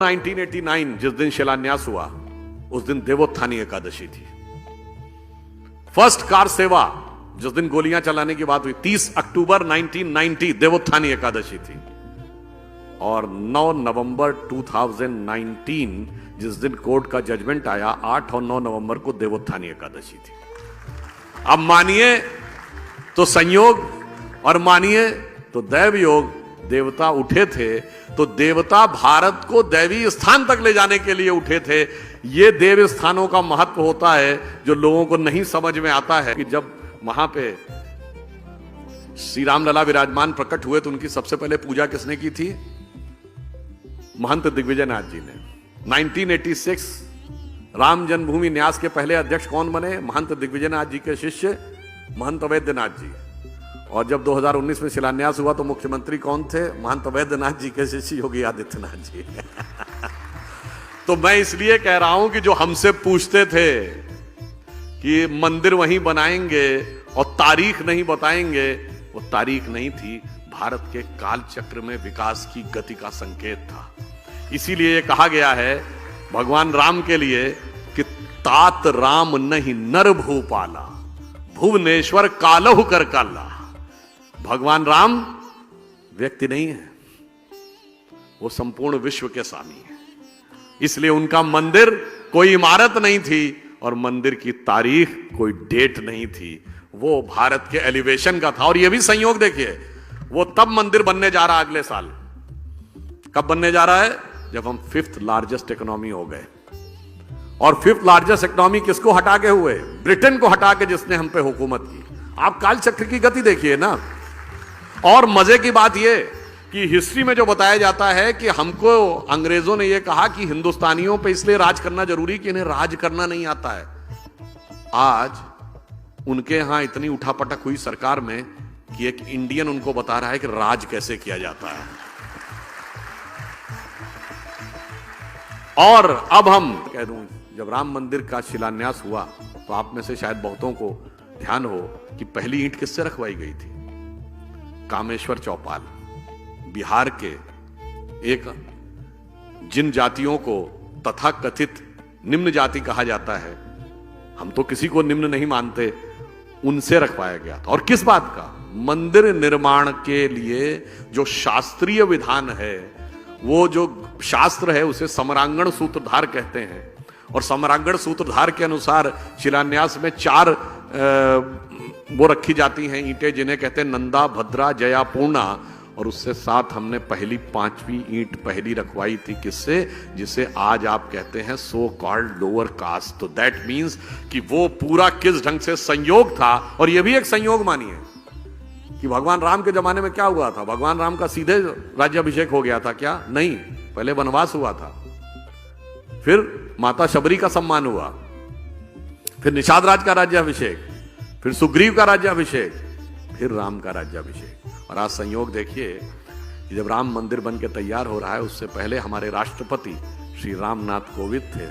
1989 जिस दिन शिलान्यास हुआ उस दिन देवोत्थानी एकादशी थी। फर्स्ट कार सेवा जिस दिन गोलियां चलाने की बात हुई 30 अक्टूबर 1990 देवोत्थानी एकादशी थी। और 9 नवंबर 2019 जिस दिन कोर्ट का जजमेंट आया 8 और 9 नवंबर को देवोत्थानी एकादशी थी। अब मानिए तो संयोग और मानिए तो दैव योग। देवता उठे थे तो देवता भारत को दैवी स्थान तक ले जाने के लिए उठे थे। ये देव स्थानों का महत्व होता है जो लोगों को नहीं समझ में आता है कि जब वहां पे श्री राम लला विराजमान प्रकट हुए तो उनकी सबसे पहले पूजा किसने की थी? महंत दिग्विजय नाथ जी ने। 1986 राम जन्मभूमि न्यास के पहले अध्यक्ष कौन बने? महंत दिग्विजय नाथ जी के शिष्य महंत अवैधनाथ जी। और जब 2019 में शिलान्यास हुआ तो मुख्यमंत्री कौन थे? महंत अवैधनाथ जी के शिष्य योगी आदित्यनाथ जी। तो मैं इसलिए कह रहा हूं कि जो हमसे पूछते थे कि मंदिर वहीं बनाएंगे और तारीख नहीं बताएंगे, वो तारीख नहीं थी, भारत के काल चक्र में विकास की गति का संकेत था। इसीलिए ये कहा गया है भगवान राम के लिए कि तात राम नहीं नर भूपाला, भुवनेश्वर कालहु कर काला। भगवान राम व्यक्ति नहीं है, वो संपूर्ण विश्व के स्वामी है। इसलिए उनका मंदिर कोई इमारत नहीं थी और मंदिर की तारीख कोई डेट नहीं थी, वो भारत के एलिवेशन का था। और ये भी संयोग देखिए, वो तब मंदिर बनने जा रहा है अगले साल। कब बनने जा रहा है? जब हम 5th लार्जेस्ट इकोनॉमी हो गए। और 5th लार्जेस्ट इकोनॉमी किसको हटा के हुए? ब्रिटेन को हटा के, जिसने हम पे हुकूमत की। आप काल चक्र की गति देखिए ना। और मजे की बात यह कि हिस्ट्री में जो बताया जाता है कि हमको अंग्रेजों ने यह कहा कि हिंदुस्तानियों पे इसलिए राज करना जरूरी कि इन्हें राज करना नहीं आता है। आज उनके यहां इतनी उठापटक हुई सरकार में कि एक इंडियन उनको बता रहा है कि राज कैसे किया जाता है। और अब हम कह दूं, जब राम मंदिर का शिलान्यास हुआ तो आप में से शायद बहुतों को ध्यान हो कि पहली ईंट किससे रखवाई गई थी? कामेश्वर चौपाल, बिहार के एक जिन जातियों को तथाकथित निम्न जाति कहा जाता है, हम तो किसी को निम्न नहीं मानते, उनसे रखवाया गया था। और किस बात का? मंदिर निर्माण के लिए जो शास्त्रीय विधान है, वो जो शास्त्र है उसे समरांगण सूत्रधार कहते हैं। और समरांगण सूत्रधार के अनुसार शिलान्यास में 4 वो रखी जाती हैं ईंटें, जिन्हें कहते हैं नंदा, भद्रा, जया, पूर्णा। और उससे साथ हमने पहली 5वीं ईंट पहली रखवाई थी। किससे? जिसे आज आप कहते हैं सो कॉल्ड लोअर कास्ट। तो दैट मीन्स कि वो पूरा किस ढंग से संयोग था। और यह भी एक संयोग मानिए कि भगवान राम के जमाने में क्या हुआ था? भगवान राम का सीधे राज्याभिषेक हो गया था क्या? नहीं, पहले वनवास हुआ था, फिर माता शबरी का सम्मान हुआ, फिर निषाद राज का राज्याभिषेक, फिर सुग्रीव का राज्याभिषेक, फिर राम का राज्याभिषेक। और आज संयोग देखिए कि जब राम मंदिर बन के तैयार हो रहा है, उससे पहले हमारे राष्ट्रपति श्री रामनाथ कोविंद थे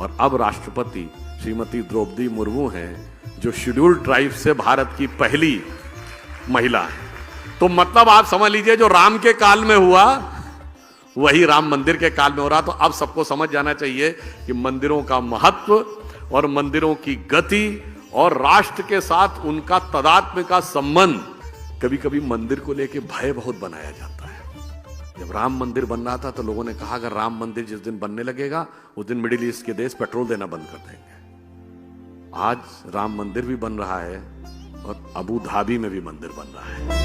और अब राष्ट्रपति श्रीमती द्रौपदी मुर्मू हैं, जो शेड्यूल्ड ट्राइब से भारत की पहली महिला है। तो मतलब आप समझ लीजिए, जो राम के काल में हुआ वही राम मंदिर के काल में हो रहा। तो अब सबको समझ जाना चाहिए कि मंदिरों का महत्व और मंदिरों की गति और राष्ट्र के साथ उनका तदात्म्य का संबंध, कभी कभी मंदिर को लेकर भय बहुत बनाया जाता है। जब राम मंदिर बन रहा था तो लोगों ने कहा अगर राम मंदिर जिस दिन बनने लगेगा उस दिन मिडिल ईस्ट के देश पेट्रोल देना बंद कर देंगे। आज राम मंदिर भी बन रहा है और अबू धाबी में भी मंदिर बन रहा है।